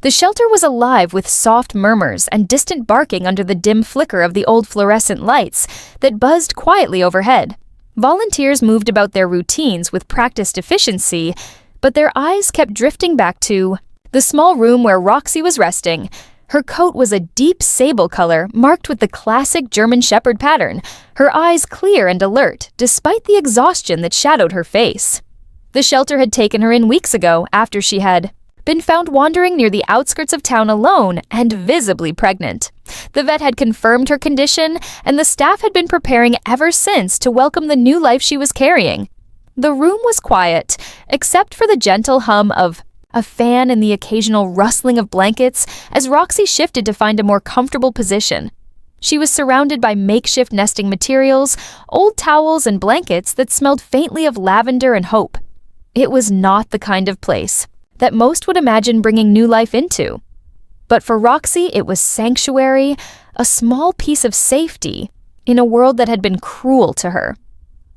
The shelter was alive with soft murmurs and distant barking under the dim flicker of the old fluorescent lights that buzzed quietly overhead. Volunteers moved about their routines with practiced efficiency, but their eyes kept drifting back to the small room where Roxy was resting. Her coat was a deep sable color marked with the classic German Shepherd pattern, her eyes clear and alert despite the exhaustion that shadowed her face. The shelter had taken her in weeks ago after she had been found wandering near the outskirts of town alone and visibly pregnant. The vet had confirmed her condition, and the staff had been preparing ever since to welcome the new life she was carrying. The room was quiet, except for the gentle hum of a fan and the occasional rustling of blankets as Roxy shifted to find a more comfortable position. She was surrounded by makeshift nesting materials, old towels and blankets that smelled faintly of lavender and hope. It was not the kind of place that most would imagine bringing new life into. But for Roxy, it was sanctuary, a small piece of safety in a world that had been cruel to her.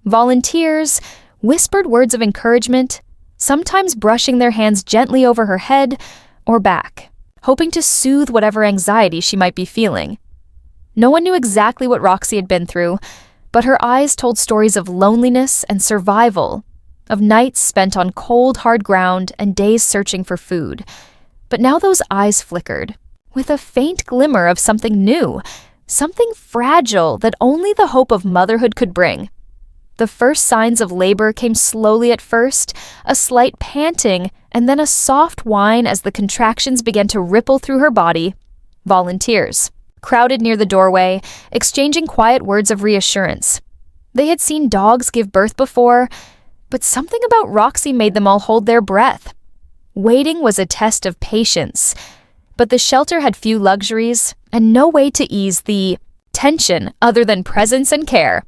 Volunteers whispered words of encouragement, sometimes brushing their hands gently over her head or back, hoping to soothe whatever anxiety she might be feeling. No one knew exactly what Roxy had been through, but her eyes told stories of loneliness and survival, of nights spent on cold, hard ground and days searching for food. But now those eyes flickered, with a faint glimmer of something new, something fragile that only the hope of motherhood could bring. The first signs of labor came slowly at first, a slight panting, and then a soft whine as the contractions began to ripple through her body. Volunteers crowded near the doorway, exchanging quiet words of reassurance. They had seen dogs give birth before, but something about Roxy made them all hold their breath. Waiting was a test of patience, but the shelter had few luxuries and no way to ease the tension other than presence and care.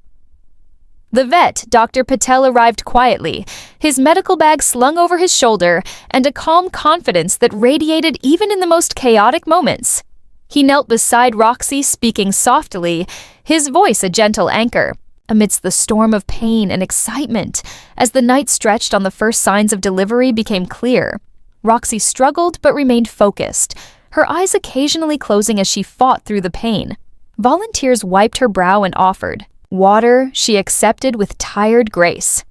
The vet, Dr. Patel, arrived quietly, his medical bag slung over his shoulder and a calm confidence that radiated even in the most chaotic moments. He knelt beside Roxy, speaking softly, his voice a gentle anchor, amidst the storm of pain and excitement. As the night stretched on, the first signs of delivery became clear. Roxy struggled but remained focused, her eyes occasionally closing as she fought through the pain. Volunteers wiped her brow and offered water. She accepted with tired grace.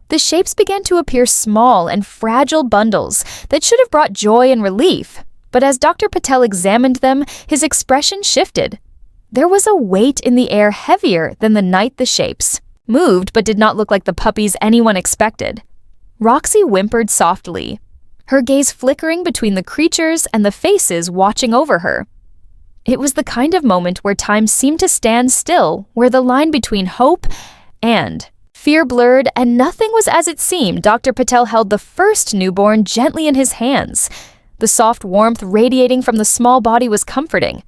The shapes began to appear small and fragile bundles that should have brought joy and relief, but as Dr. Patel examined them, his expression shifted. There was a weight in the air heavier than the night the shapes moved but did not look like the puppies anyone expected. Roxy whimpered softly, her gaze flickering between the creatures and the faces watching over her. It was the kind of moment where time seemed to stand still, where the line between hope and fear blurred, and nothing was as it seemed. Dr. Patel held the first newborn gently in his hands. The soft warmth radiating from the small body was comforting,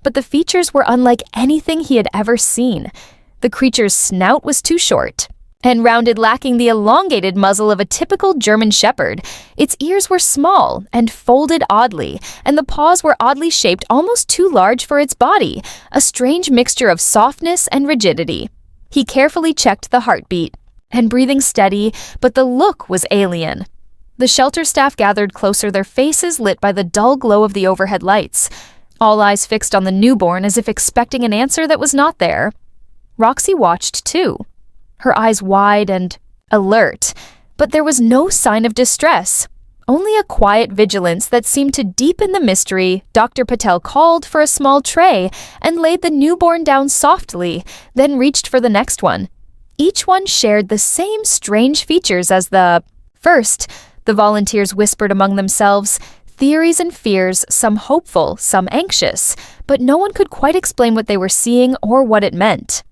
but the features were unlike anything he had ever seen. The creature's snout was too short and rounded, lacking the elongated muzzle of a typical German Shepherd. Its ears were small and folded oddly, and the paws were oddly shaped, almost too large for its body, a strange mixture of softness and rigidity. He carefully checked the heartbeat, and breathing steady, but the look was alien. The shelter staff gathered closer, their faces lit by the dull glow of the overhead lights, all eyes fixed on the newborn as if expecting an answer that was not there. Roxy watched too, her eyes wide and alert, but there was no sign of distress, only a quiet vigilance that seemed to deepen the mystery. Dr. Patel called for a small tray and laid the newborn down softly, then reached for the next one. Each one shared the same strange features as the first. The volunteers whispered among themselves, theories and fears, some hopeful, some anxious, but no one could quite explain what they were seeing or what it meant.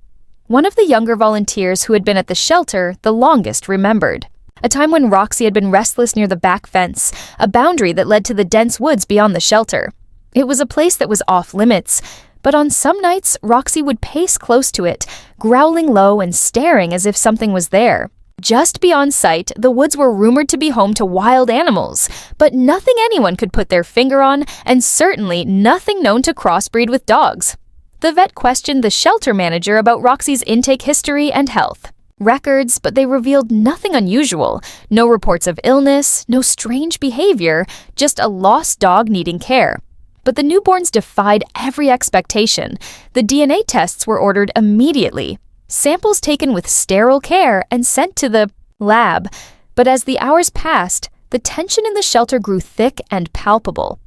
One of the younger volunteers who had been at the shelter the longest remembered a time when Roxy had been restless near the back fence, a boundary that led to the dense woods beyond the shelter. It was a place that was off limits, but on some nights Roxy would pace close to it, growling low and staring as if something was there. Just beyond sight, the woods were rumored to be home to wild animals, but nothing anyone could put their finger on, and certainly nothing known to crossbreed with dogs. The vet questioned the shelter manager about Roxy's intake history and health. Records, but they revealed nothing unusual. No reports of illness, no strange behavior, just a lost dog needing care. But the newborns defied every expectation. The DNA tests were ordered immediately. Samples taken with sterile care and sent to the lab. But as the hours passed, the tension in the shelter grew thick and palpable.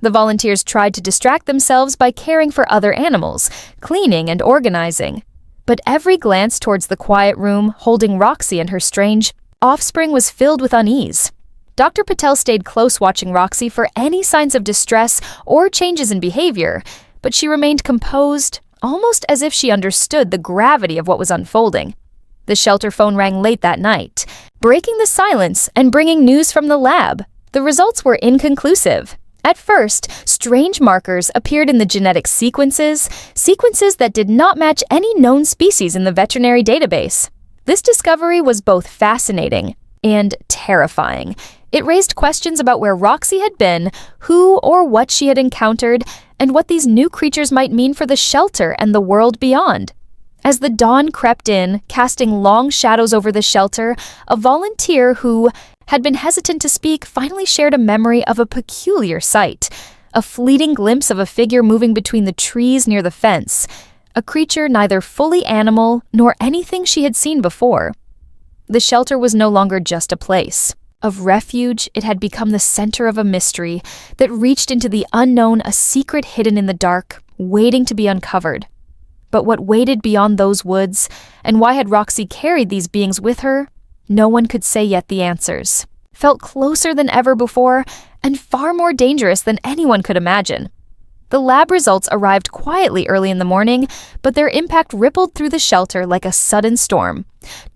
The volunteers tried to distract themselves by caring for other animals, cleaning and organizing. But every glance towards the quiet room, holding Roxy and her strange offspring, was filled with unease. Dr. Patel stayed close watching Roxy for any signs of distress or changes in behavior, but she remained composed, almost as if she understood the gravity of what was unfolding. The shelter phone rang late that night, breaking the silence and bringing news from the lab. The results were inconclusive. At first, strange markers appeared in the genetic sequences that did not match any known species in the veterinary database. This discovery was both fascinating and terrifying. It raised questions about where Roxy had been, who or what she had encountered, and what these new creatures might mean for the shelter and the world beyond. As the dawn crept in, casting long shadows over the shelter, a volunteer who had been hesitant to speak finally shared a memory of a peculiar sight, a fleeting glimpse of a figure moving between the trees near the fence, a creature neither fully animal nor anything she had seen before. The shelter was no longer just a place of refuge. It had become the center of a mystery that reached into the unknown, a secret hidden in the dark, waiting to be uncovered. But what waited beyond those woods, and why had Roxy carried these beings with her? No one could say yet. The answers felt closer than ever before and far more dangerous than anyone could imagine. The lab results arrived quietly early in the morning, but their impact rippled through the shelter like a sudden storm.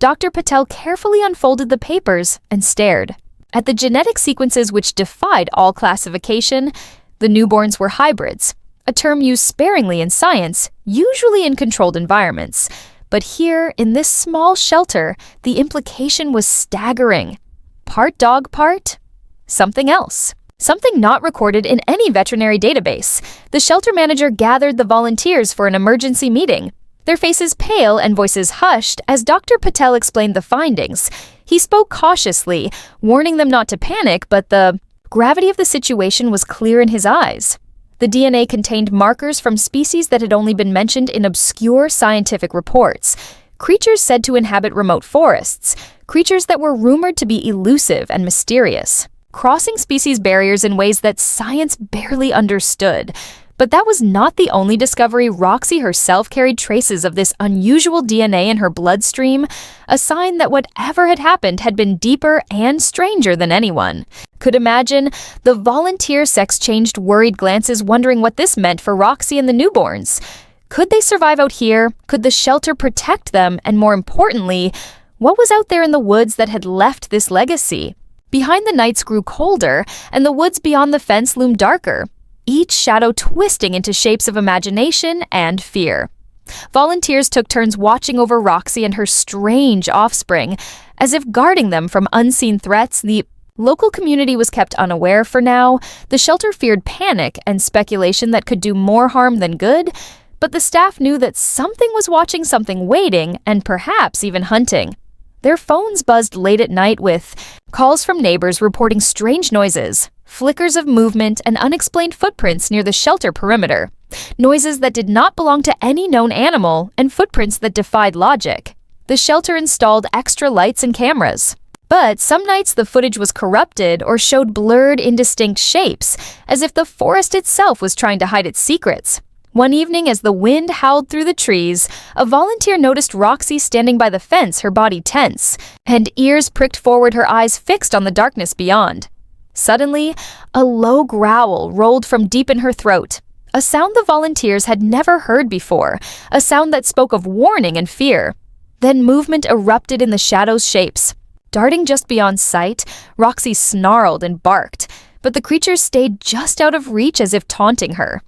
Dr. Patel carefully unfolded the papers and stared at the genetic sequences which defied all classification. The newborns were hybrids, a term used sparingly in science, usually in controlled environments. But here, in this small shelter, the implication was staggering. Part dog, part something else. Something not recorded in any veterinary database. The shelter manager gathered the volunteers for an emergency meeting, their faces pale and voices hushed as Dr. Patel explained the findings. He spoke cautiously, warning them not to panic, but the gravity of the situation was clear in his eyes. The DNA contained markers from species that had only been mentioned in obscure scientific reports. Creatures said to inhabit remote forests. Creatures that were rumored to be elusive and mysterious, crossing species barriers in ways that science barely understood. But that was not the only discovery. Roxy herself carried traces of this unusual DNA in her bloodstream, a sign that whatever had happened had been deeper and stranger than anyone could imagine. The volunteers exchanged worried glances, wondering what this meant for Roxy and the newborns. Could they survive out here? Could the shelter protect them? And more importantly, what was out there in the woods that had left this legacy? Behind the nights grew colder, and the woods beyond the fence loomed darker, each shadow twisting into shapes of imagination and fear. Volunteers took turns watching over Roxy and her strange offspring, as if guarding them from unseen threats. The local community was kept unaware for now. The shelter feared panic and speculation that could do more harm than good, but the staff knew that something was watching, something waiting, and perhaps even hunting. Their phones buzzed late at night with calls from neighbors reporting strange noises, flickers of movement, and unexplained footprints near the shelter perimeter. Noises that did not belong to any known animal, and footprints that defied logic. The shelter installed extra lights and cameras. But some nights the footage was corrupted or showed blurred, indistinct shapes, as if the forest itself was trying to hide its secrets. One evening, as the wind howled through the trees, a volunteer noticed Roxy standing by the fence, her body tense, and ears pricked forward, her eyes fixed on the darkness beyond. Suddenly, a low growl rolled from deep in her throat, a sound the volunteers had never heard before, a sound that spoke of warning and fear. Then movement erupted in the shadows' shapes. Darting just beyond sight, Roxy snarled and barked, but the creatures stayed just out of reach, as if taunting her.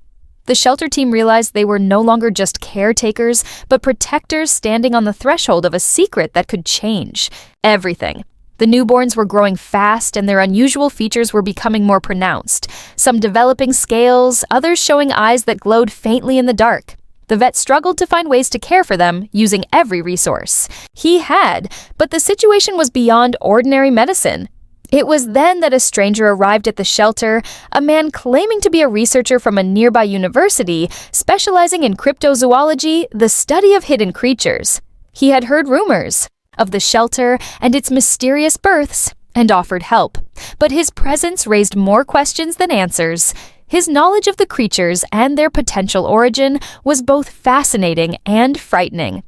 The shelter team realized they were no longer just caretakers, but protectors standing on the threshold of a secret that could change everything. The newborns were growing fast, and their unusual features were becoming more pronounced, some developing scales, others showing eyes that glowed faintly in the dark. The vet struggled to find ways to care for them, using every resource. He had, but the situation was beyond ordinary medicine. It was then that a stranger arrived at the shelter, a man claiming to be a researcher from a nearby university, specializing in cryptozoology, the study of hidden creatures. He had heard rumors of the shelter and its mysterious births, and offered help. But his presence raised more questions than answers. His knowledge of the creatures and their potential origin was both fascinating and frightening.